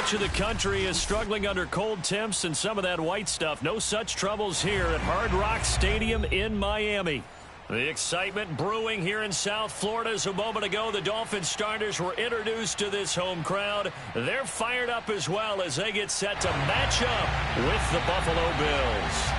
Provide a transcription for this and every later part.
much of the country is struggling under cold temps and some of that white stuff. No such troubles here at Hard Rock Stadium in Miami. The excitement brewing here in South Florida as a moment ago the Dolphins starters were introduced to this home crowd. They're fired up as well as they get set to match up with the Buffalo Bills.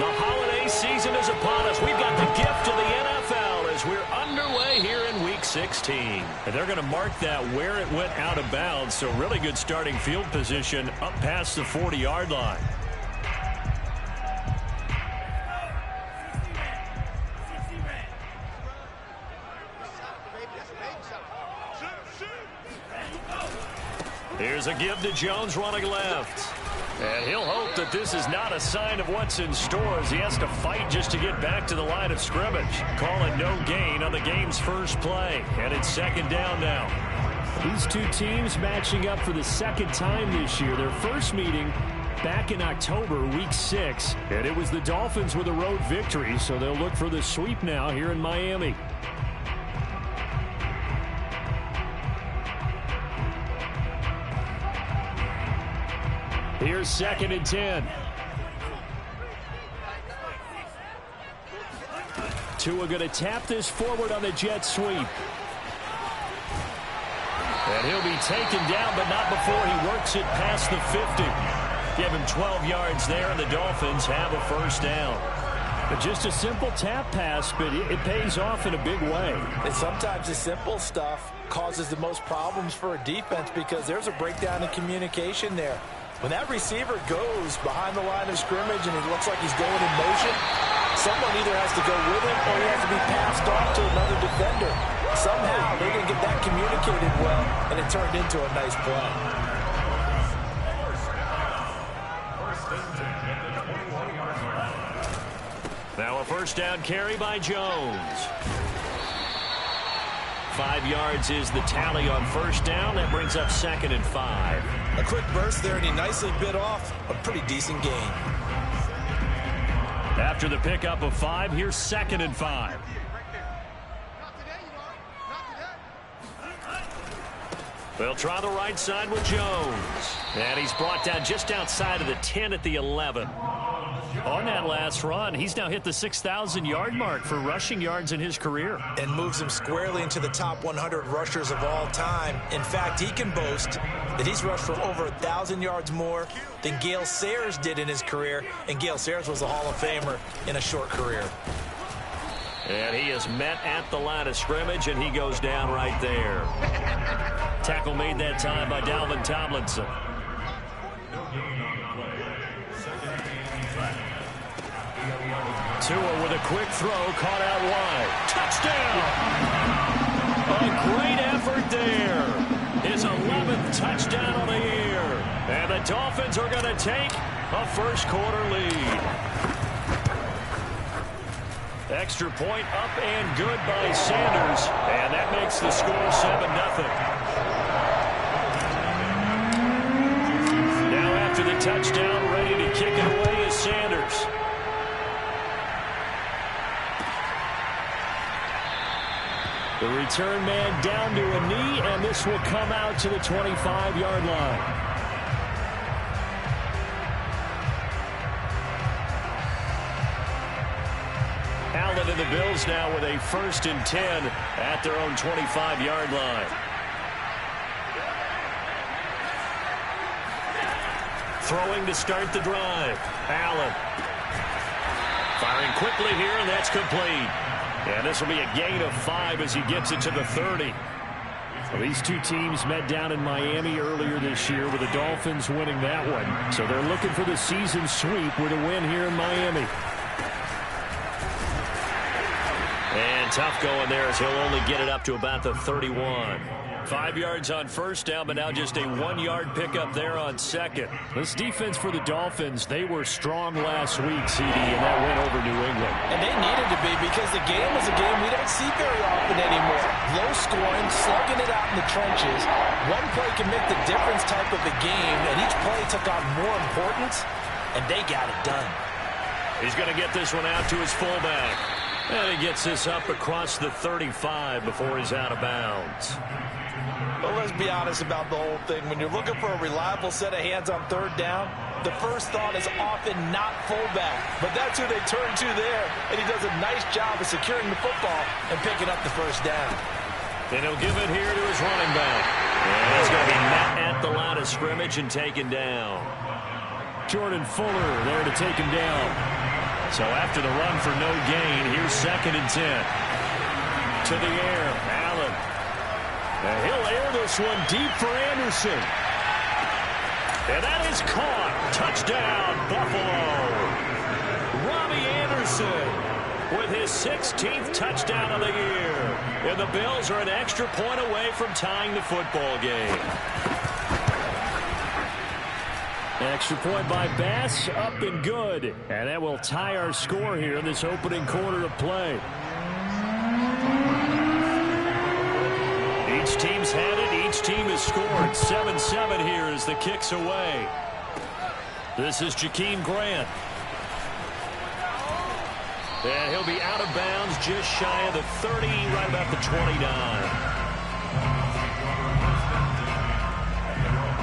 The holiday season is upon us. We've got the gift of the NFL as we're underway here in Week 16. And they're going to mark that where it went out of bounds, so really good starting field position up past the 40-yard line. Here's a give to Jones running left. And he'll hope that this is not a sign of what's in store as he has to fight just to get back to the line of scrimmage. Call it no gain on the game's first play. And it's second down now. These two teams matching up for the second time this year. Their first meeting back in October, Week 6. And it was the Dolphins with a road victory, so they'll look for the sweep now here in Miami. Here's second and 10. Tua going to tap this forward on the jet sweep. And he'll be taken down, but not before he works it past the 50. Give him 12 yards there, and the Dolphins have a first down. But just a simple tap pass, but it pays off in a big way. And sometimes the simple stuff causes the most problems for a defense because there's a breakdown in communication there. When that receiver goes behind the line of scrimmage and it looks like he's going in motion, someone either has to go with him or he has to be passed off to another defender. Somehow they didn't get that communicated well, and it turned into a nice play. Now a first down carry by Jones. 5 yards is the tally on first down. That brings up second and 5. A quick burst there, and he nicely bit off a pretty decent gain. After the pickup of 5, here's second and 5. They'll try the right side with Jones. And he's brought down just outside of the 10 at the 11. On that last run, he's now hit the 6,000-yard mark for rushing yards in his career. And moves him squarely into the top 100 rushers of all time. In fact, he can boast that he's rushed for over 1,000 yards more than Gale Sayers did in his career. And Gale Sayers was a Hall of Famer in a short career. And he is met at the line of scrimmage, and he goes down right there. Tackle made that time by Dalvin Tomlinson. Tua with a quick throw, caught out wide. Touchdown! A great effort there. His 11th touchdown on the year. And the Dolphins are going to take a first quarter lead. Extra point up and good by Sanders. And that makes the score 7-0. Now after the touchdown, ready to kick it away is Sanders. The return man down to a knee, and this will come out to the 25-yard line. Allen and the Bills now with a 1st and 10 at their own 25-yard line. Throwing to start the drive. Allen. Firing quickly here, and that's complete. And this will be a gain of 5 as he gets it to the 30. Well, these two teams met down in Miami earlier this year with the Dolphins winning that one. So they're looking for the season sweep with a win here in Miami. And tough going there as he'll only get it up to about the 31. 5 yards on first down, but now just a 1-yard pickup there on second. This defense for the Dolphins, they were strong last week, CD, and that went over New England. And they needed to be because the game was a game we don't see very often anymore. Low scoring, slugging it out in the trenches. One play can make the difference type of a game, and each play took on more importance, and they got it done. He's going to get this one out to his fullback. And he gets this up across the 35 before he's out of bounds. Well, let's be honest about the whole thing. When you're looking for a reliable set of hands on third down, the first thought is often not fullback. But that's who they turn to there. And he does a nice job of securing the football and picking up the first down. And he'll give it here to his running back. And he's going to be met at the line of scrimmage and taken down. Jordan Fuller there to take him down. So after the run for no gain, here's 2nd and 10. To the air, Allen. And he'll air this one deep for Anderson. And that is caught. Touchdown, Buffalo. Robbie Anderson with his 16th touchdown of the year. And the Bills are an extra point away from tying the football game. Extra point by Bass, up and good. And that will tie our score here in this opening quarter of play. Each team's had it. Each team has scored. 7-7 here as the kick's away. This is Jakeem Grant. And he'll be out of bounds just shy of the 30, right about the 29.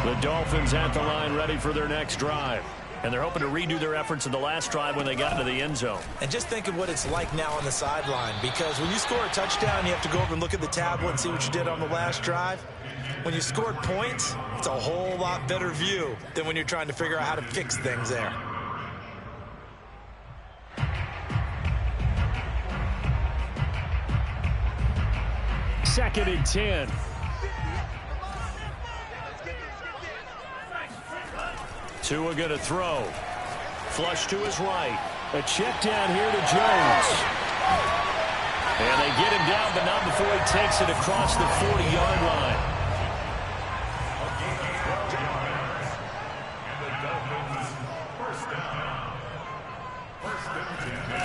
The Dolphins at the line ready for their next drive. And they're hoping to redo their efforts in the last drive when they got into the end zone. And just think of what it's like now on the sideline. Because when you score a touchdown, you have to go over and look at the tablet and see what you did on the last drive. When you scored points, it's a whole lot better view than when you're trying to figure out how to fix things there. Second and 10. Tua going to throw. Flush to his right. A check down here to Jones. And they get him down, but not before he takes it across the 40-yard line.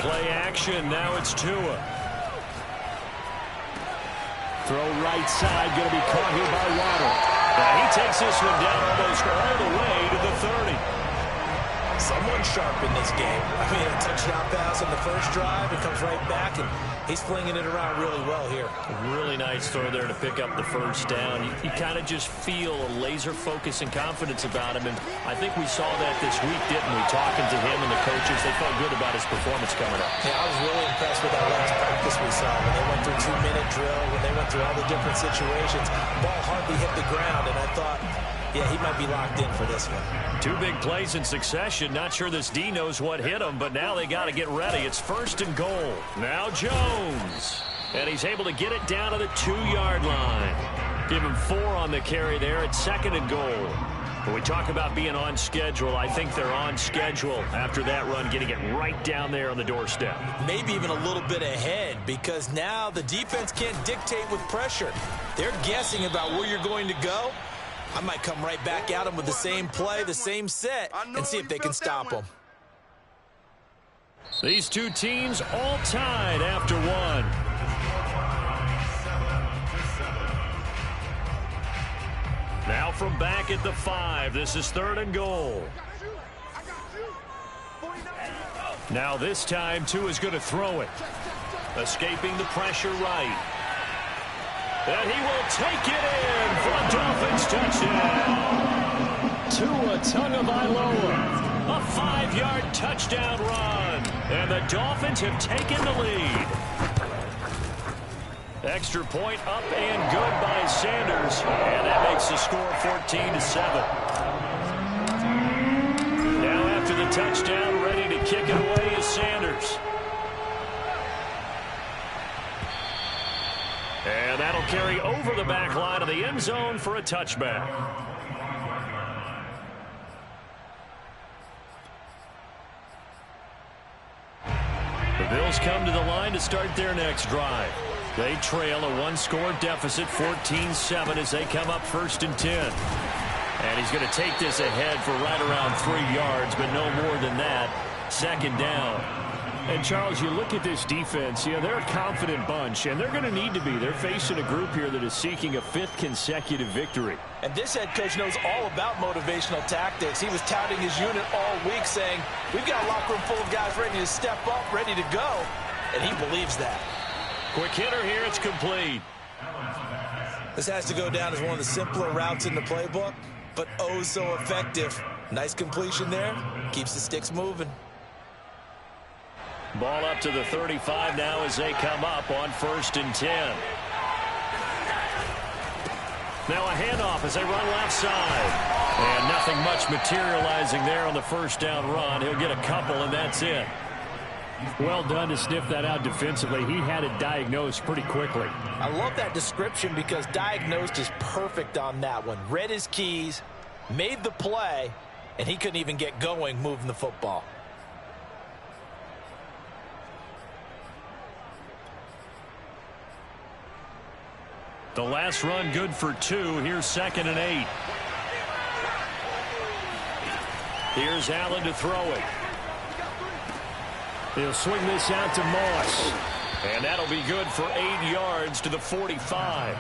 Play action. Now it's Tua. Throw right side. Going to be caught here by Waddle. He takes this one down almost all the way to the 30. Someone sharp in this game. I mean, a touchdown pass on the first drive. It comes right back, and he's flinging it around really well here. Really nice throw there to pick up the first down. You kind of just feel a laser focus and confidence about him, and I think we saw that this week, didn't we? Talking to him and the coaches, they felt good about his performance coming up. Yeah, I was really impressed with that last practice we saw when they went through 2-minute drill, when they went through all the different situations. Ball hardly hit the ground, and I thought, yeah, he might be locked in for this one. 2 big plays in succession. Not sure this D knows what hit him, but now they got to get ready. It's 1st and goal. Now Jones. And he's able to get it down to the 2-yard line. Give him 4 on the carry there at 2nd and goal. When we talk about being on schedule, I think they're on schedule after that run, getting it right down there on the doorstep. Maybe even a little bit ahead, because now the defense can't dictate with pressure. They're guessing about where you're going to go. I might come right back at them with the same play, the same set, and see if they can stop them. These two teams all tied after one. Now from back at the 5, this is 3rd and goal. Now this time, Tua is going to throw it. Escaping the pressure right. And he will take it in for a Dolphins touchdown. Tua Tagovailoa, a 5-yard touchdown run. And the Dolphins have taken the lead. Extra point up and good by Sanders. And that makes the score 14-7. Now after the touchdown, ready to kick it away is Sanders. And that'll carry over the back line of the end zone for a touchback. The Bills come to the line to start their next drive. They trail a 1-score deficit, 14-7, as they come up 1st and 10. And he's going to take this ahead for right around 3 yards, but no more than that. 2nd down. And, Charles, you look at this defense, you know, they're a confident bunch, and they're going to need to be. They're facing a group here that is seeking a 5th consecutive victory. And this head coach knows all about motivational tactics. He was touting his unit all week, saying, we've got a locker room full of guys ready to step up, ready to go. and he believes that. Quick hitter here, it's complete. This has to go down as one of the simpler routes in the playbook, but oh so effective. Nice completion there. Keeps the sticks moving. Ball up to the 35 now as they come up on 1st and 10. Now a handoff as they run left side. And nothing much materializing there on the first down run. He'll get a couple, and that's it. Well done to sniff that out defensively. He had it diagnosed pretty quickly. I love that description because diagnosed is perfect on that one. Read his keys, made the play, and he couldn't even get going moving the football. The last run good for 2. Here's 2nd and 8. Here's Allen to throw it. He'll swing this out to Moss. And that'll be good for 8 yards to the 45.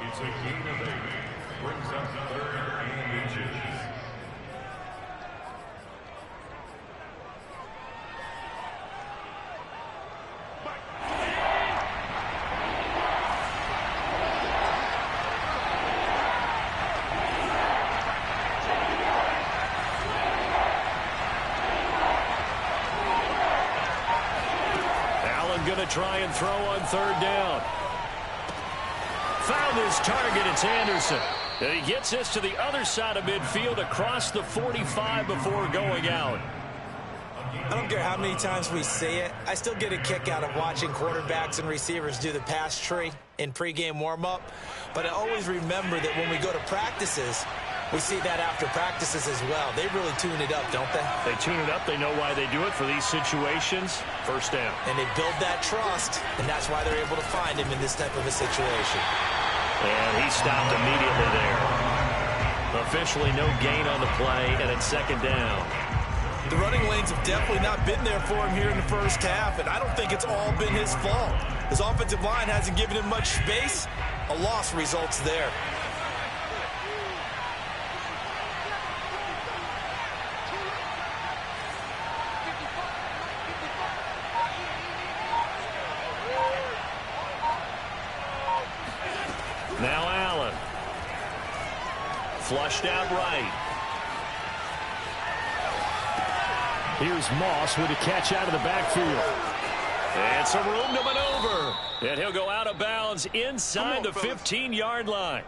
It's a gain of 8. Brings up 3rd and inches. Going to try and throw on 3rd down. Found his target. It's Anderson. And he gets this to the other side of midfield across the 45 before going out. I don't care how many times we say it. I still get a kick out of watching quarterbacks and receivers do the pass tree in pregame warm-up. But I always remember that when we go to practices, we see that after practices as well. They really tune it up, don't they? They tune it up. They know why they do it for these situations. 1st down. And they build that trust, and that's why they're able to find him in this type of a situation. And he stopped immediately there. Officially no gain on the play, and it's 2nd down. The running lanes have definitely not been there for him here in the first half, and I don't think it's all been his fault. His offensive line hasn't given him much space. A loss results there. Now Allen. Flushed out right. Here's Moss with a catch out of the backfield. And some room to maneuver. And he'll go out of bounds inside the 15-yard line.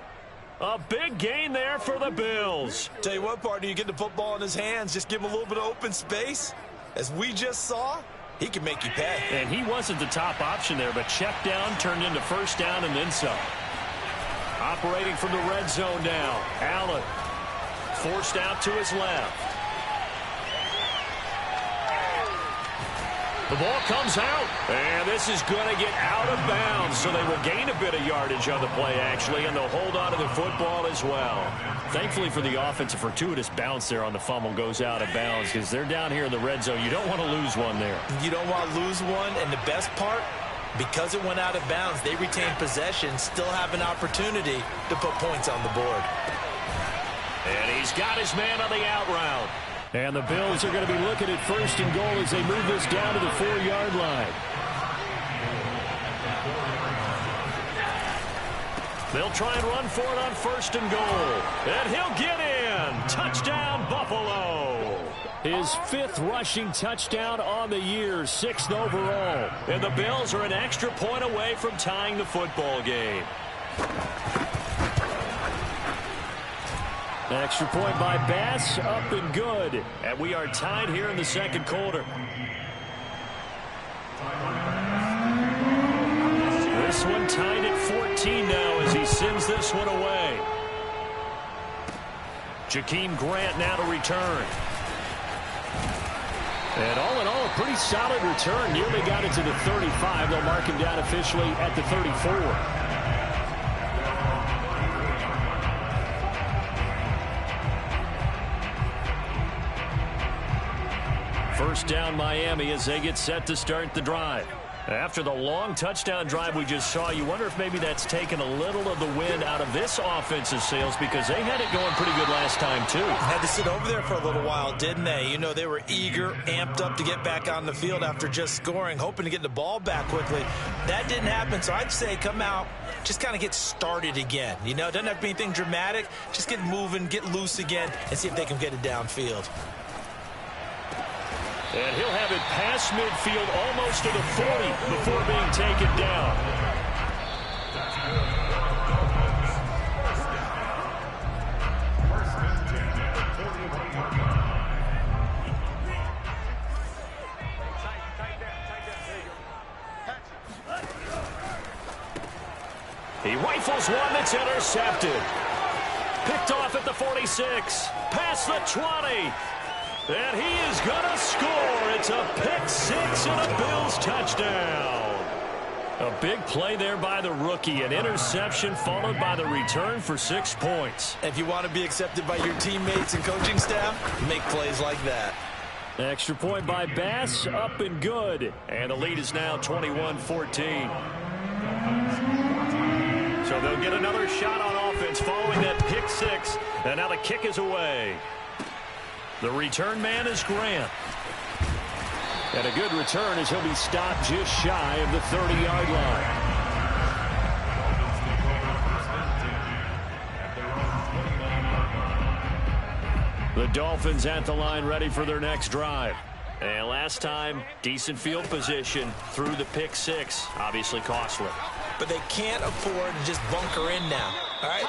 A big gain there for the Bills. Tell you what, partner, you get the football in his hands, just give him a little bit of open space. As we just saw, he can make you pay. And he wasn't the top option there, but check down turned into 1st down and then some. Operating from the red zone now. Allen forced out to his left. The ball comes out, and this is going to get out of bounds, so they will gain a bit of yardage on the play, actually, and they'll hold on to the football as well. Thankfully for the offense, a fortuitous bounce there on the fumble goes out of bounds because they're down here in the red zone. You don't want to lose one there. You don't want to lose one, and the best part, because it went out of bounds, they retain possession, still have an opportunity to put points on the board. And he's got his man on the out route. And the Bills are going to be looking at 1st and goal as they move this down to the 4-yard line. They'll try and run for it on 1st and goal. And he'll get in. Touchdown, Buffalo. His 5th rushing touchdown on the year, 6th overall. And the Bills are an extra point away from tying the football game. Extra point by Bass, up and good. And we are tied here in the 2nd quarter. This one tied at 14 now as he sends this one away. Jakeem Grant now to return. And all in all, a pretty solid return. Nearly got it to the 35. They'll mark him down officially at the 34. First down Miami as they get set to start the drive. After the long touchdown drive we just saw, you wonder if maybe that's taken a little of the wind out of this offensive sails, because they had it going pretty good last time too. Had to sit over there for a little while, didn't they? You know, they were eager, amped up to get back on the field after just scoring, hoping to get the ball back quickly. That didn't happen, so I'd say come out, just kind of get started again. You know, it doesn't have to be anything dramatic. Just get moving, get loose again, and see if they can get it downfield. And he'll have it past midfield, almost to the 40, before being taken down. He rifles one that's intercepted. Picked off at the 46, past the 20. And he is going to score. It's a pick six and a Bills touchdown. A big play there by the rookie. An interception followed by the return for 6 points. If you want to be accepted by your teammates and coaching staff, make plays like that. Extra point by Bass, up and good. And the lead is now 21-14. So they'll get another shot on offense following that pick six. And now the kick is away. The return man is Grant. And a good return as he'll be stopped just shy of the 30-yard line. The Dolphins at the line, ready for their next drive. And last time, decent field position through the pick six. Obviously costly. But they can't afford to just bunker in now. All right,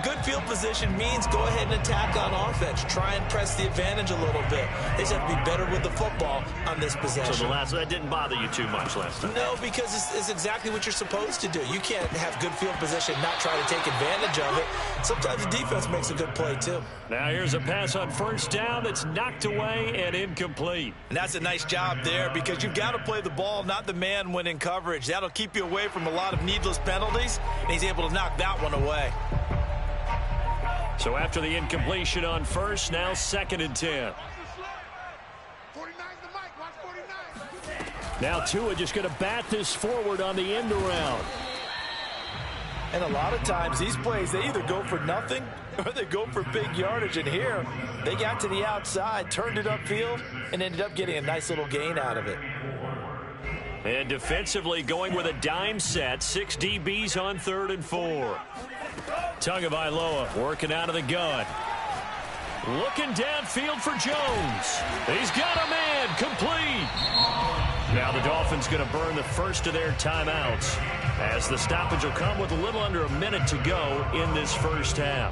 good field position means go ahead and attack on offense. Try and press the advantage a little bit. They just have to be better with the football on this possession. So that didn't bother you too much last time? No, because it's exactly what you're supposed to do. You can't have good field position and not try to take advantage of it. Sometimes the defense makes a good play, too. Now here's a pass on first down that's knocked away and incomplete. And that's a nice job there, because you've got to play the ball, not the man when in coverage. That'll keep you away from a lot of needless penalties, and he's able to knock that one away. So after the incompletion on first, now 2nd and 10. Now Tua just going to bat this forward on the end around. And a lot of times these plays, they either go for nothing or they go for big yardage. And here, they got to the outside, turned it upfield, and ended up getting a nice little gain out of it. And defensively going with a dime set, 6 DBs on 3rd and 4. Tagovailoa working out of the gun. Looking downfield for Jones. He's got a man, complete. Now the Dolphins going to burn the first of their timeouts, as the stoppage will come with a little under a minute to go in this first half.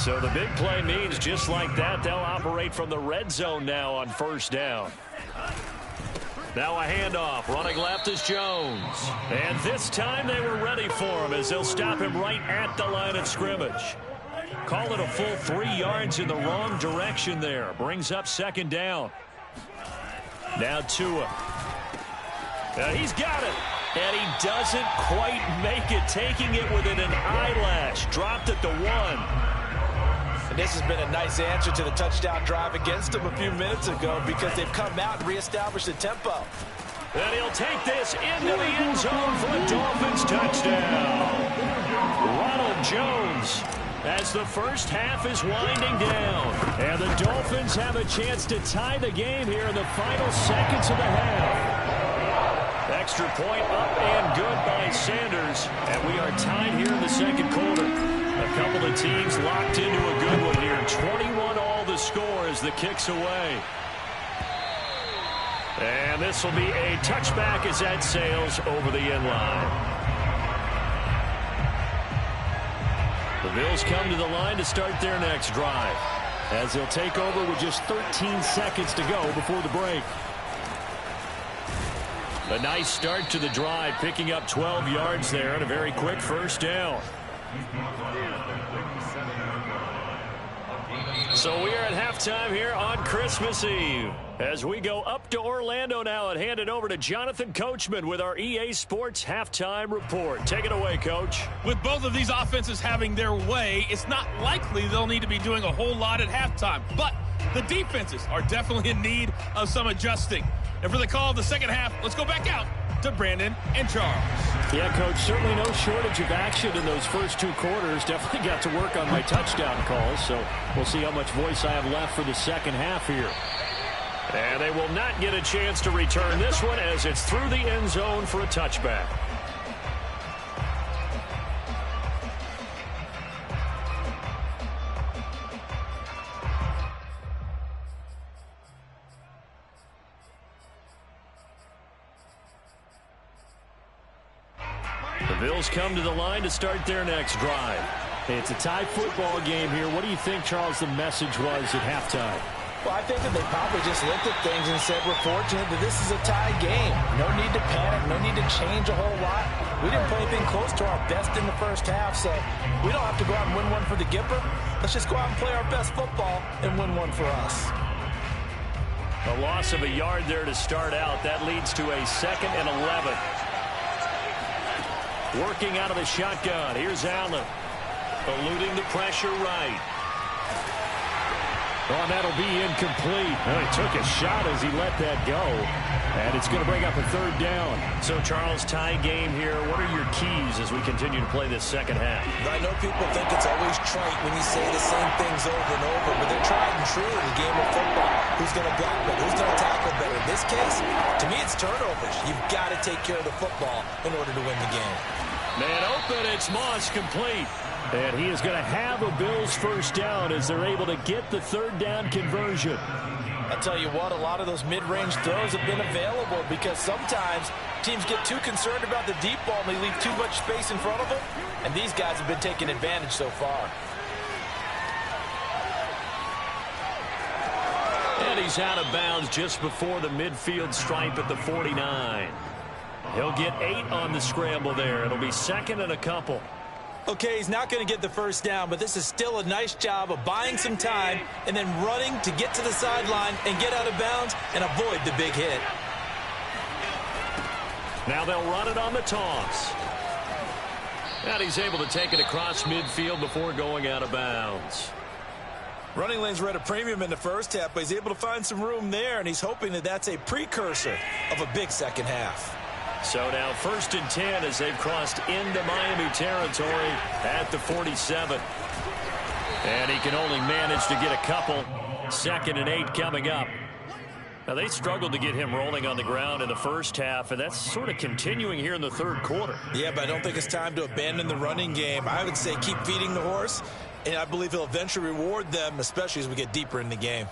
So the big play means just like that, they'll operate from the red zone now on first down. Now a handoff. Running left is Jones. And this time they were ready for him, as they'll stop him right at the line of scrimmage. Call it a full 3 yards in the wrong direction there. Brings up 2nd down. Now Tua. He's got it. And he doesn't quite make it, taking it within an eyelash. Dropped at the 1. And this has been a nice answer to the touchdown drive against them a few minutes ago, because they've come out and reestablished the tempo. And he'll take this into the end zone for a Dolphins touchdown. Ronald Jones, as the first half is winding down. And the Dolphins have a chance to tie the game here in the final seconds of the half. Extra point up and good by Sanders. And we are tied here in the second quarter. A couple of teams locked into a good one here. 21 all the score as the kick's away. And this will be a touchback as that sails over the end line. The Bills come to the line to start their next drive, as they'll take over with just 13 seconds to go before the break. A nice start to the drive, picking up 12 yards there and a very quick first down. So we are at halftime here on Christmas Eve, as we go up to Orlando now and hand it over to Jonathan Coachman with our EA Sports Halftime Report. Take it away, Coach. With both of these offenses having their way, it's not likely they'll need to be doing a whole lot at halftime. But the defenses are definitely in need of some adjusting. And for the call of the second half, let's go back out to Brandon and Charles. Yeah, Coach, certainly no shortage of action in those first 2 quarters. Definitely got to work on my touchdown calls, so we'll see how much voice I have left for the second half here. And they will not get a chance to return this one as it's through the end zone for a touchback. The Bills come to the line to start their next drive. It's a tie football game here. What do you think, Charles, the message was at halftime? Well, I think that they probably just looked at things and said, we're fortunate that this is a tie game. No need to panic. No need to change a whole lot. We didn't play anything close to our best in the first half, so we don't have to go out and win one for the Gipper. Let's just go out and play our best football and win one for us. A loss of a yard there to start out. That leads to a 2nd and 11. Working out of the shotgun. Here's Allen. Eluding the pressure right. Oh, that'll be incomplete. Well, he took a shot as he let that go. And it's going to bring up a 3rd down. So, Charles, tie game here. What are your keys as we continue to play this second half? I know people think it's always trite when you say the same things over and over, but they're tried and true in the game of football. Who's going to block better? Who's going to tackle better? In this case, to me, it's turnovers. You've got to take care of the football in order to win the game. Man open, it's Moss complete. And he is going to have a Bills first down as they're able to get the 3rd down conversion. I'll tell you what, a lot of those mid-range throws have been available because sometimes teams get too concerned about the deep ball and they leave too much space in front of them. And these guys have been taking advantage so far. And he's out of bounds just before the midfield stripe at the 49. He'll get 8 on the scramble there. It'll be 2nd and a couple. Okay, he's not going to get the first down, but this is still a nice job of buying some time and then running to get to the sideline and get out of bounds and avoid the big hit. Now they'll run it on the toss. And he's able to take it across midfield before going out of bounds. Running lanes were at a premium in the first half, but he's able to find some room there, and he's hoping that that's a precursor of a big second half. So now 1st and 10 as they've crossed into Miami territory at the 47. And he can only manage to get a couple. 2nd and 8 coming up. Now they struggled to get him rolling on the ground in the first half, and that's sort of continuing here in the 3rd quarter. Yeah, but I don't think it's time to abandon the running game. I would say keep feeding the horse, and I believe he'll eventually reward them, especially as we get deeper in the game.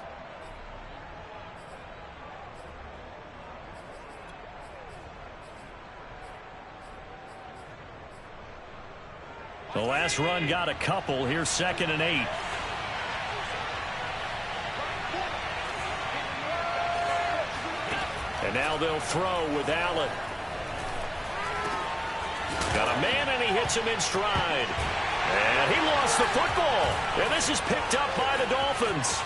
The last run got a couple. Here's 2nd and 8. And now they'll throw with Allen. Got a man, and he hits him in stride. And he lost the football. And this is picked up by the Dolphins.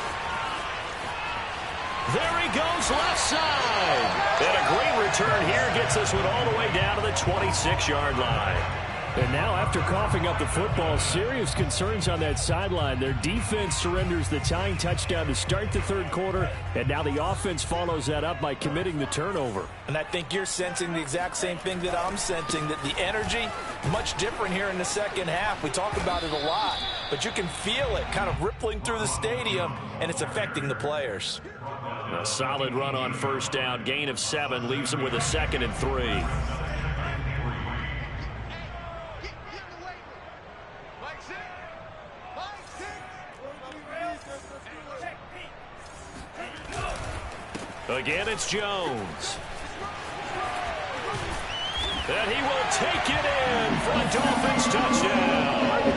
There he goes, left side. And a great return here gets this one all the way down to the 26-yard line. And now, after coughing up the football, serious concerns on that sideline. Their defense surrenders the tying touchdown to start the 3rd quarter, and now the offense follows that up by committing the turnover. And I think you're sensing the exact same thing that I'm sensing, that the energy, much different here in the second half. We talk about it a lot, but you can feel it kind of rippling through the stadium, and it's affecting the players. A solid run on 1st down, gain of 7, leaves them with a 2nd and 3. Again, it's Jones. And he will take it in for a Dolphins touchdown.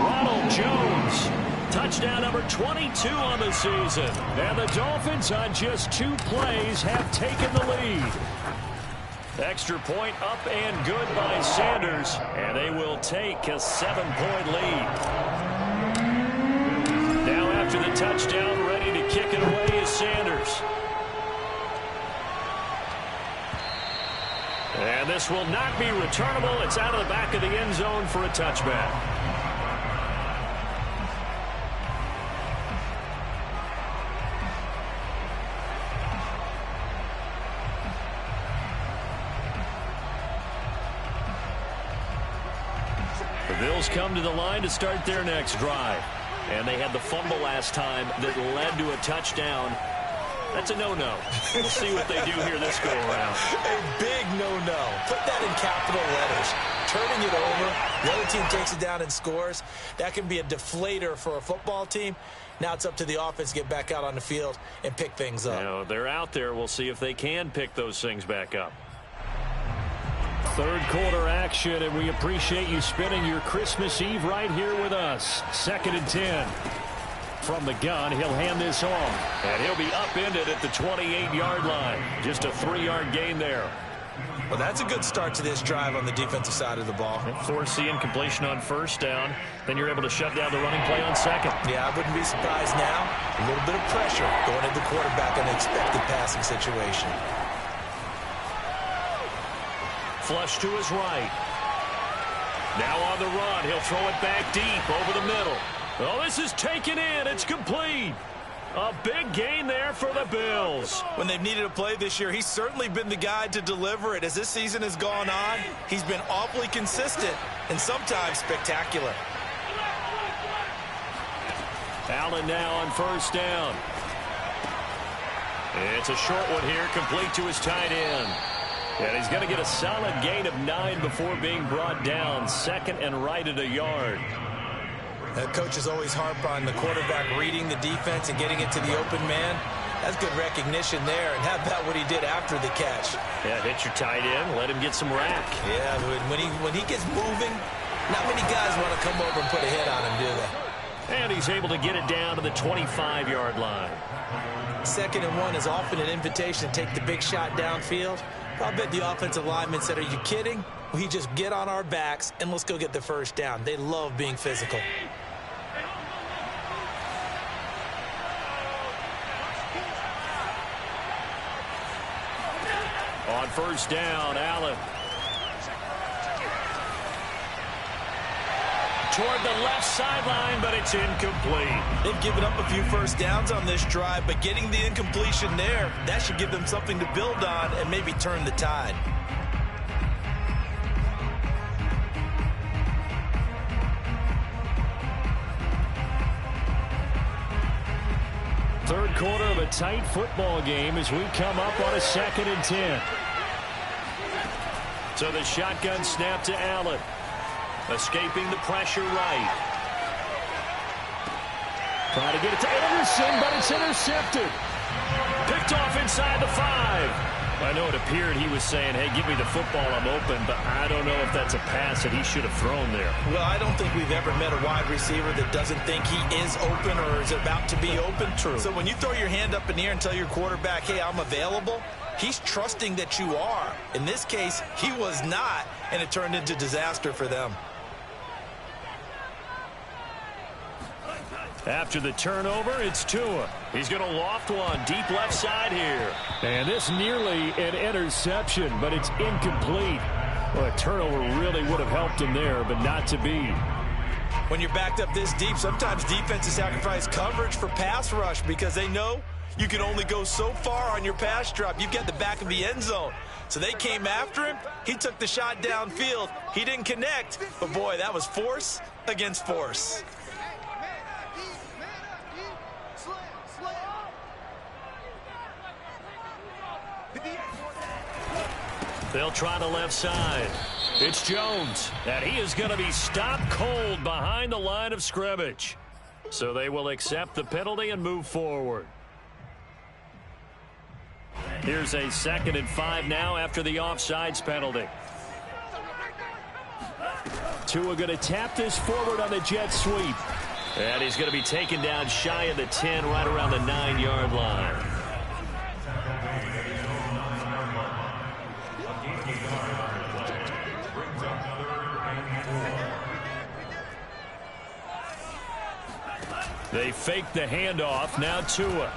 Ronald Jones, touchdown number 22 on the season. And the Dolphins, on just 2 plays, have taken the lead. Extra point up and good by Sanders. And they will take a 7-point lead. Now after the touchdown, ready to kick it away is Sanders. And this will not be returnable. It's out of the back of the end zone for a touchback. The Bills come to the line to start their next drive. And they had the fumble last time that led to a touchdown. That's a no-no. We'll see what they do here this go-around. A big no-no. Put that in capital letters. Turning it over, the other team takes it down and scores. That can be a deflator for a football team. Now it's up to the offense to get back out on the field and pick things up. You know, they're out there. We'll see if they can pick those things back up. Third quarter action, and we appreciate you spending your Christmas Eve right here with us. 2nd and 10. From the gun, he'll hand this off. And he'll be upended at the 28-yard line. Just a 3-yard gain there. Well, that's a good start to this drive on the defensive side of the ball. Force the incompletion on first down. Then you're able to shut down the running play on second. Yeah, I wouldn't be surprised now. A little bit of pressure going at the quarterback in the expected passing situation. Flush to his right. Now on the run. He'll throw it back deep over the middle. Oh, this is taken in. It's complete. A big gain there for the Bills. When they've needed a play this year, he's certainly been the guy to deliver it. As this season has gone on, he's been awfully consistent and sometimes spectacular. Allen now on first down. It's a short one here, complete to his tight end. And he's going to get a solid gain of 9 before being brought down. 2nd and right at a yard. Coaches always harp on the quarterback reading the defense and getting it to the open man. That's good recognition there. And how about what he did after the catch? Yeah, hit your tight end, let him get some rack. Yeah, when he gets moving, not many guys want to come over and put a hit on him, do they? And he's able to get it down to the 25-yard line. 2nd and 1 is often an invitation to take the big shot downfield. I bet the offensive lineman said, are you kidding? We just get on our backs and let's go get the first down. They love being physical. On first down, Allen. Toward the left sideline, but it's incomplete. They've given up a few first downs on this drive, but getting the incompletion there, that should give them something to build on and maybe turn the tide. Third quarter of a tight football game as we come up on a 2nd and 10. So the shotgun snap to Allen. Escaping the pressure right. Trying to get it to Anderson, but it's intercepted. Picked off inside the 5. I know it appeared he was saying, hey, give me the football, I'm open, but I don't know if that's a pass that he should have thrown there. Well, I don't think we've ever met a wide receiver that doesn't think he is open or is about to be open. True. So when you throw your hand up in the air and tell your quarterback, hey, I'm available, he's trusting that you are. In this case, he was not, and it turned into disaster for them. After the turnover, it's Tua. He's going to loft one deep left side here. And this nearly an interception, but it's incomplete. Well, a turnover really would have helped him there, but not to be. When you're backed up this deep, sometimes defenses sacrifice coverage for pass rush because they know you can only go so far on your pass drop. You've got the back of the end zone. So they came after him. He took the shot downfield. He didn't connect, but boy, that was force against force. They'll try the left side. It's Jones, and he is going to be stopped cold behind the line of scrimmage. So they will accept the penalty and move forward. Here's a 2nd and 5 now after the offsides penalty. Tua going to tap this forward on the jet sweep. And he's going to be taken down shy of the 10, right around the 9-yard line. They fake the handoff. Now Tua.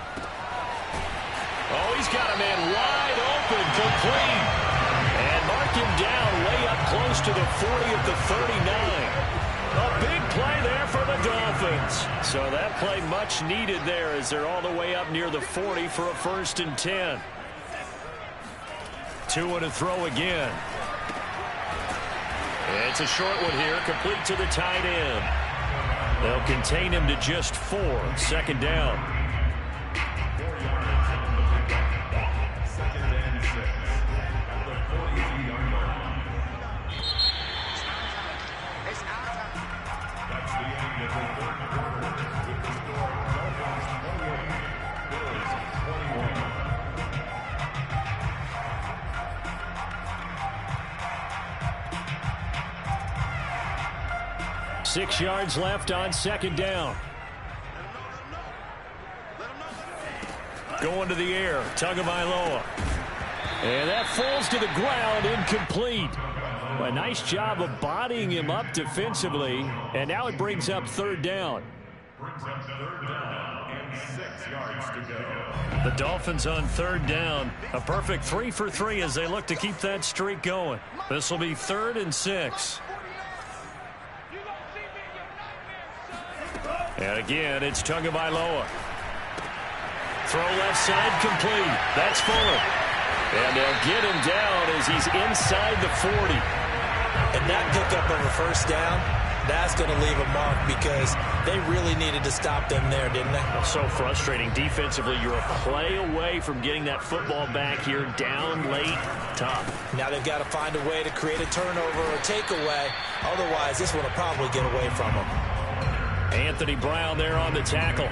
Oh, he's got a man wide open, complete. And mark him down way up close to the 40 at the 39. A big play there for the Dolphins. So that play much needed there as they're all the way up near the 40 for a 1st and 10. Tua to throw again. It's a short one here, complete to the tight end. They'll contain him to just 4. 2nd down. 2nd and 6. At the 48-yard line. That's the end of the third quarter. With the score, Dolphins 28, Bills 21. 6 yards left on 2nd down. Going to the air, Tagovailoa. And that falls to the ground, incomplete. A nice job of bodying him up defensively, and now it brings up 3rd down. Brings up 3rd down and 6 yards to go. The Dolphins on 3rd down. A perfect 3 for 3 as they look to keep that streak going. This will be 3rd and 6. And again, it's Tagovailoa. Throw left side complete. That's Fuller. And they'll get him down as he's inside the 40. And that pickup of a 1st down, that's going to leave a mark because they really needed to stop them there, didn't they? So frustrating. Defensively, you're a play away from getting that football back here down late. Tough. Now they've got to find a way to create a turnover or takeaway. Otherwise, this one will probably get away from them. Anthony Brown there on the tackle.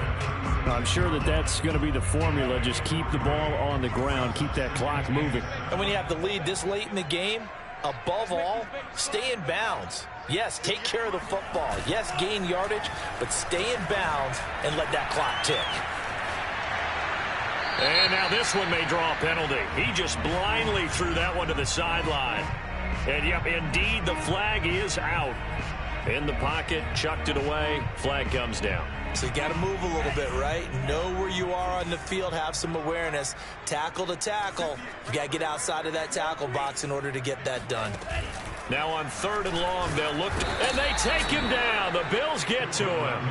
I'm sure that that's going to be the formula. Just keep the ball on the ground. Keep that clock moving. And when you have the lead this late in the game, above all, stay in bounds. Yes, take care of the football. Yes, gain yardage, but stay in bounds and let that clock tick. And now this one may draw a penalty. He just blindly threw that one to the sideline. And, yep, indeed, the flag is out. In the pocket, chucked it away, flag comes down. So you got to move a little bit, right? Know where you are on the field, have some awareness. Tackle to tackle. You got to get outside of that tackle box in order to get that done. Now on 3rd and long, they'll look, and they take him down. The Bills get to him.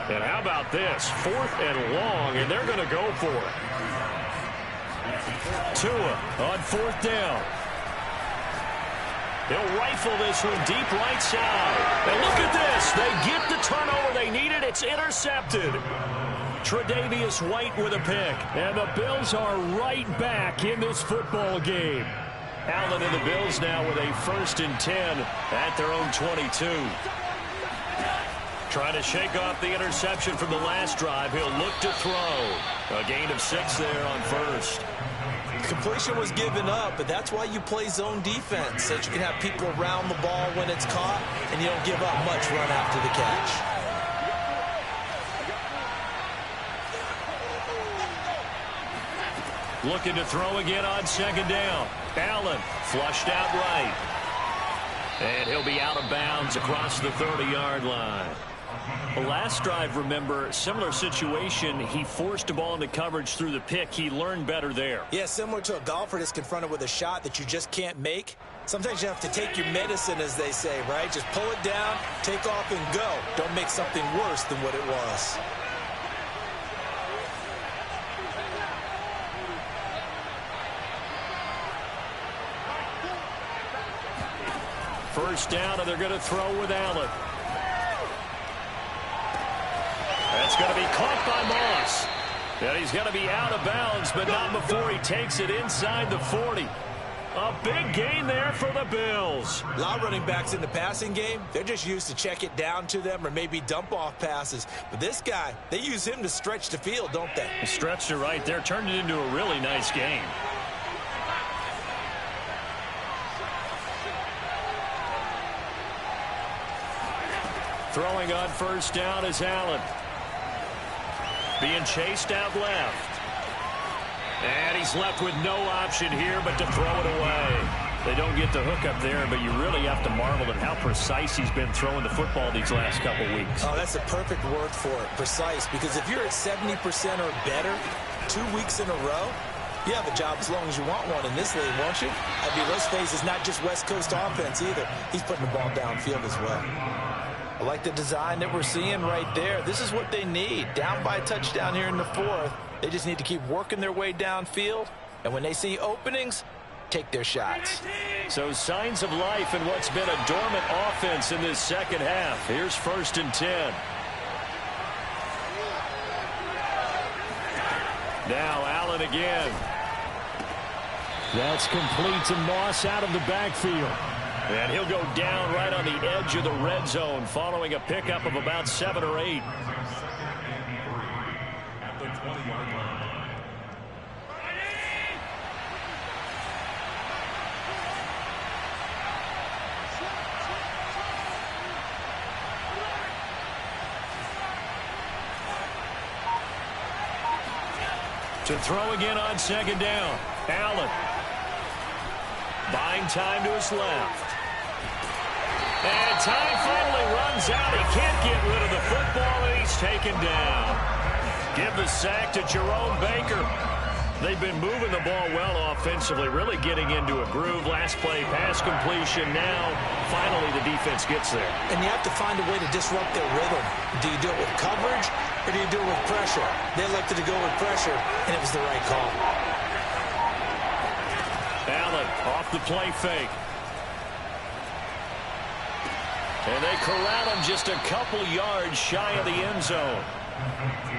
And how about this? 4th and long, and they're going to go for it. Tua on 4th down. He'll rifle this one deep right side. And look at this. They get the turnover they needed. It's intercepted. Tre'Davious White with a pick. And the Bills are right back in this football game. Allen and the Bills now with a 1st and 10 at their own 22. Trying to shake off the interception from the last drive. He'll look to throw. A gain of 6 there on 1st. Completion was given up, but that's why you play zone defense, so that you can have people around the ball when it's caught, and you don't give up much run after the catch. Looking to throw again on 2nd down. Allen flushed out right. And he'll be out of bounds across the 30-yard line. The last drive, remember, similar situation. He forced a ball into coverage through the pick. He learned better there. Yeah, similar to a golfer that's confronted with a shot that you just can't make. Sometimes you have to take your medicine, as they say, right? Just pull it down, take off, and go. Don't make something worse than what it was. First down, and they're going to throw with Allen. That's going to be caught by Moss. And he's going to be out of bounds, but not before he takes it inside the 40. A big gain there for the Bills. A lot of running backs in the passing game, they're just used to check it down to them or maybe dump off passes. But this guy, they use him to stretch the field, don't they? Stretched it right there, turned it into a really nice game. Throwing on first down is Allen. Being chased out left. And he's left with no option here but to throw it away. They don't get the hook up there, but you really have to marvel at how precise he's been throwing the football these last couple weeks. Oh, that's a perfect word for it, precise, because if you're at 70% or better 2 weeks in a row, you have a job as long as you want one in this league, won't you? I mean, let's face it, it's not just West Coast offense either. He's putting the ball downfield as well. I like the design that we're seeing right there. This is what they need. Down by a touchdown here in the 4th. They just need to keep working their way downfield. And when they see openings, take their shots. So signs of life in what's been a dormant offense in this second half. Here's 1st and 10. Now Allen again. That's complete to Moss out of the backfield. And he'll go down right on the edge of the red zone following a pickup of about 7 or 8. At the 20-yard line. To throw again on 2nd down. Allen. Buying time to his left. And time finally runs out. He can't get rid of the football, and he's taken down. Give the sack to Jerome Baker. They've been moving the ball well offensively, really getting into a groove. Last play, pass completion. Now, finally, the defense gets there. And you have to find a way to disrupt their rhythm. Do you do it with coverage, or do you do it with pressure? They elected to go with pressure, and it was the right call. Allen off the play fake. And they corral him just a couple yards shy of the end zone.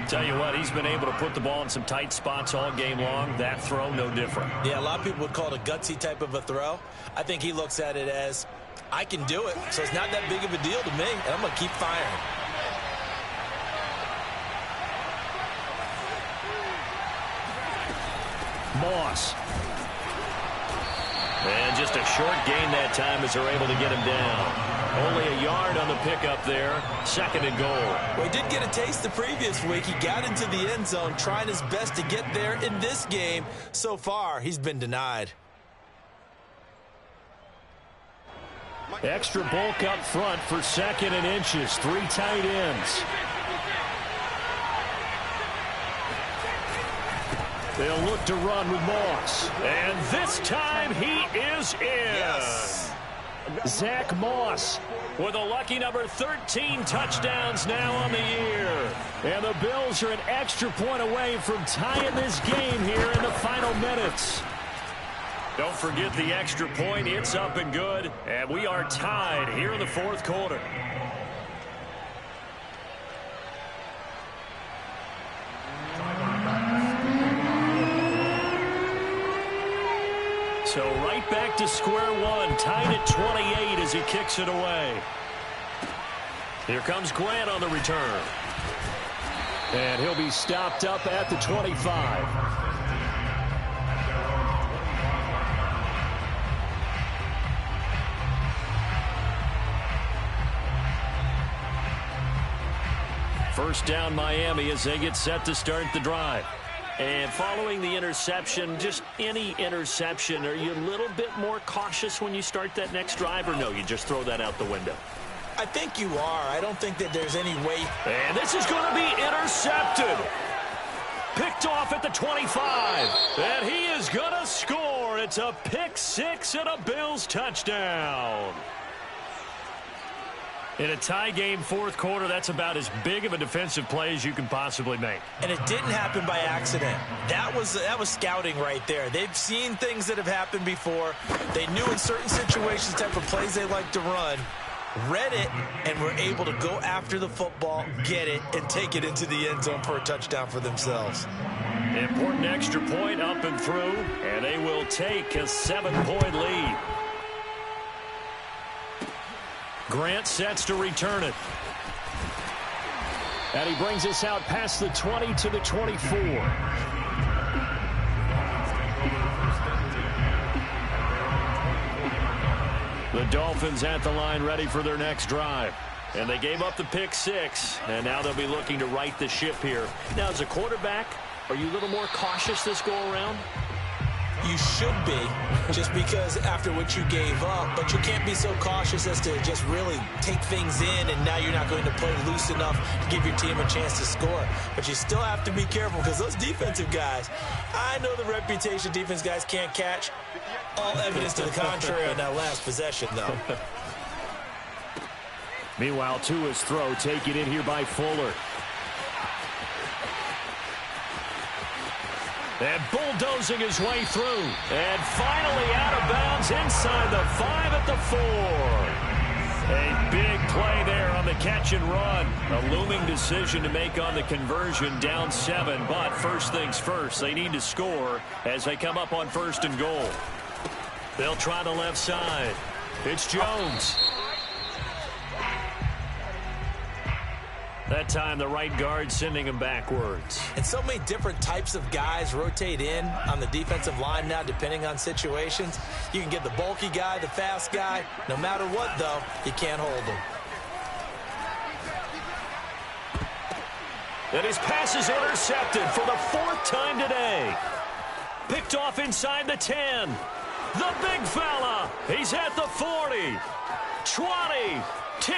Tell you what, he's been able to put the ball in some tight spots all game long. That throw, no different. Yeah, a lot of people would call it a gutsy type of a throw. I think he looks at it as, I can do it, so it's not that big of a deal to me, and I'm going to keep firing. Moss. And just a short gain that time as they're able to get him down. Only a yard on the pickup there. 2nd and goal. Well, he did get a taste the previous week. He got into the end zone, trying his best to get there in this game. So far, he's been denied. Extra bulk up front for 2nd and inches. 3 tight ends. They'll look to run with Moss. And this time he is in. Yes. Zach Moss with a lucky number 13 touchdowns now on the year. And the Bills are an extra point away from tying this game here in the final minutes. Don't forget the extra point. It's up and good. And we are tied here in the 4th quarter. So right back to square one, tied at 28 as he kicks it away. Here comes Grant on the return. And he'll be stopped up at the 25. First down Miami as they get set to start the drive. And following the interception, just any interception, are you a little bit more cautious when you start that next drive, or no, you just throw that out the window? I think you are. I don't think that there's any way. And this is going to be intercepted. Picked off at the 25. And he is going to score. It's a pick six and a Bills touchdown. In a tie game, 4th quarter, that's about as big of a defensive play as you can possibly make. And it didn't happen by accident. That was scouting right there. They've seen things that have happened before. They knew in certain situations the type of plays they like to run, read it, and were able to go after the football, get it, and take it into the end zone for a touchdown for themselves. Important extra point up and through, and they will take a 7-point lead. Grant sets to return it. And he brings us out past the 20 to the 24. The Dolphins at the line ready for their next drive. And they gave up the pick six, and now they'll be looking to right the ship here. Now, as a quarterback, are you a little more cautious this go-around? You should be, just because after what you gave up, but you can't be so cautious as to just really take things in, and now you're not going to play loose enough to give your team a chance to score. But you still have to be careful, because those defensive guys, I know the reputation defense guys can't catch. All evidence to the contrary on that last possession, though. Meanwhile, Tua's throw taken in here by Fuller. And bulldozing his way through. And finally out of bounds inside the 5 at the 4. A big play there on the catch and run. A looming decision to make on the conversion, down 7. But first things first, they need to score as they come up on 1st and goal. They'll try the left side. It's Jones. That time, the right guard sending him backwards. And so many different types of guys rotate in on the defensive line now, depending on situations. You can get the bulky guy, the fast guy. No matter what, though, you can't hold him. And his pass is intercepted for the 4th time today. Picked off inside the 10. The big fella. He's at the 40. 20. 10,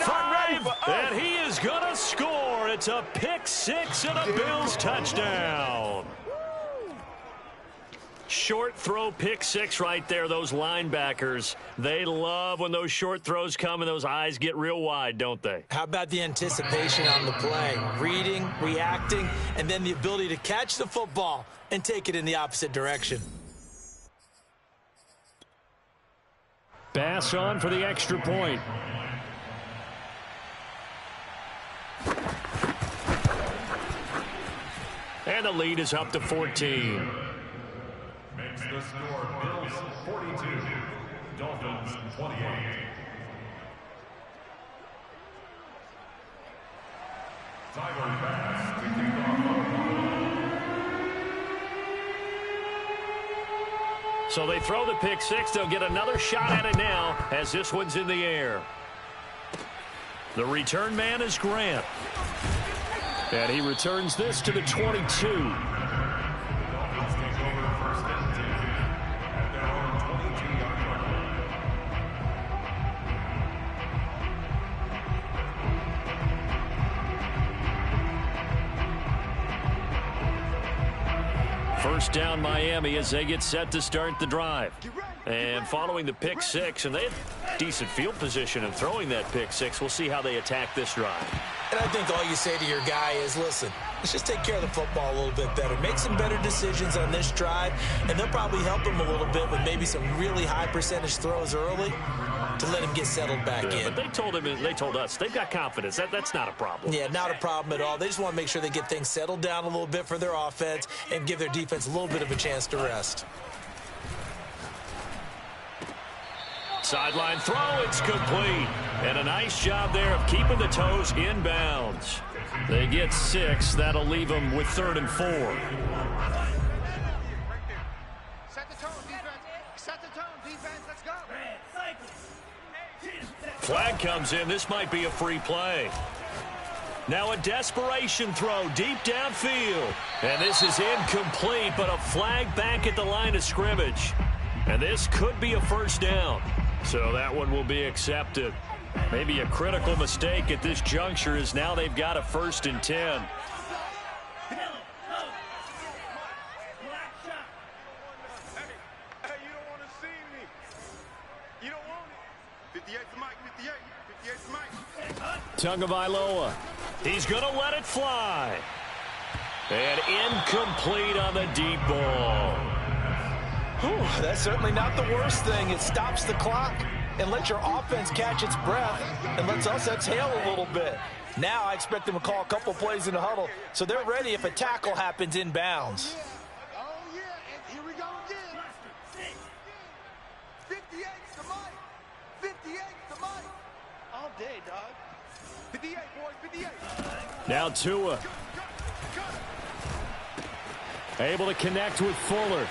5, and he is going to score. It's a pick-6 and a Bills touchdown. Short throw pick-6 right there. Those linebackers, they love when those short throws come and those eyes get real wide, don't they? How about the anticipation on the play? Reading, reacting, and then the ability to catch the football and take it in the opposite direction. Bass on for the extra point. And the lead is up to 14. Makes the score Bills 42, Dolphins 28. Tyler Bass to kick off. So they throw the pick-6. They'll get another shot at it now as this one's in the air. The return man is Grant. And he returns this to the 22. Dolphins take over 1st and 10 at their own 22-yard line. First down Miami as they get set to start the drive. And following the pick-6, and they had decent field position in throwing that pick-6. We'll see how they attack this drive. And I think all you say to your guy is, listen, let's just take care of the football a little bit better. Make some better decisions on this drive, and they'll probably help him a little bit with maybe some really high percentage throws early to let him get settled back in. But they told us, they've got confidence. That's not a problem. Yeah, not a problem at all. They just want to make sure they get things settled down a little bit for their offense and give their defense a little bit of a chance to rest. Sideline throw, it's complete. And a nice job there of keeping the toes in bounds. They get 6. That'll leave them with 3rd and 4. Set the tone, defense. Set the tone, defense. Let's go. Flag comes in. This might be a free play. Now a desperation throw deep downfield. And this is incomplete, but a flag back at the line of scrimmage. And this could be a first down. So that one will be accepted. Maybe a critical mistake at this juncture is now they've got a 1st and 10. Hey, you don't want to see me. You don't want it. 58 to Mike, 58 to Mike. Tagovailoa. He's going to let it fly. And incomplete on the deep ball. Whew, that's certainly not the worst thing. It stops the clock and lets your offense catch its breath and lets us exhale a little bit. Now I expect them to call a couple plays in the huddle so they're ready if a tackle happens inbounds. Oh, yeah, and here we go again. 58 to Mike. 58 to Mike. All day, dog. 58, boys, 58. Now Tua. Able to connect with Fuller.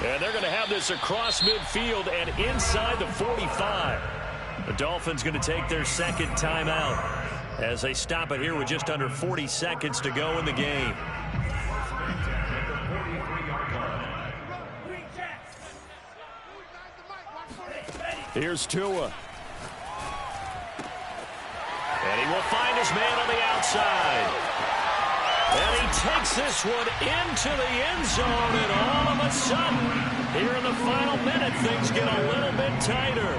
And they're going to have this across midfield and inside the 45. The Dolphins going to take their 2nd timeout as they stop it here with just under 40 seconds to go in the game. Here's Tua. And he will find his man on the outside. And he takes this one into the end zone, and all of a sudden, here in the final minute, things get a little bit tighter.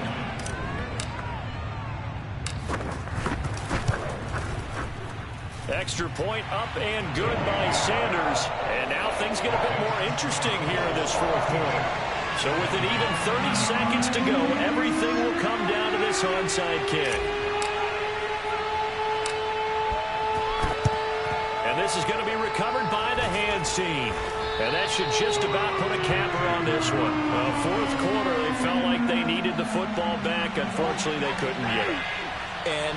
Extra point up and good by Sanders. And now things get a bit more interesting here in this fourth quarter. So with an even 30 seconds to go, everything will come down to this onside kick. And this is going to be recovered by the hands team. And that should just about put a capper on this one. Fourth quarter, they felt like they needed the football back. Unfortunately, they couldn't get it. And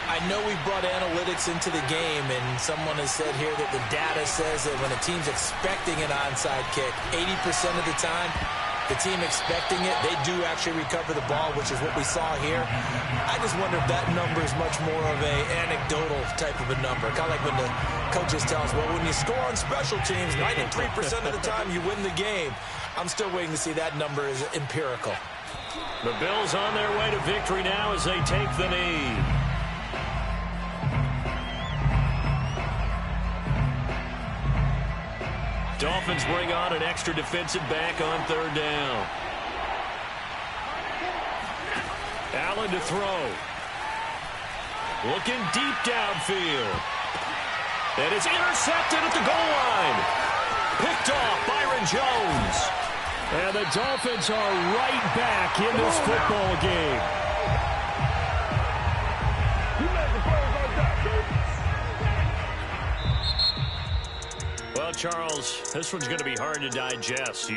I know we brought analytics into the game, and someone has said here that the data says that when a team's expecting an onside kick, 80% of the time, the team expecting it, they do actually recover the ball, which is what we saw here. I just wonder if that number is much more of a anecdotal type of a number. Kind of like when the coaches tell us, well, when you score on special teams, 93% of the time you win the game. I'm still waiting to see that number is empirical. The Bills on their way to victory now as they take the knee. Dolphins bring on an extra defensive back on third down. Allen to throw. Looking deep downfield. And it's intercepted at the goal line. Picked off Byron Jones. And the Dolphins are right back in this football game. Well, Charles, this one's going to be hard to digest.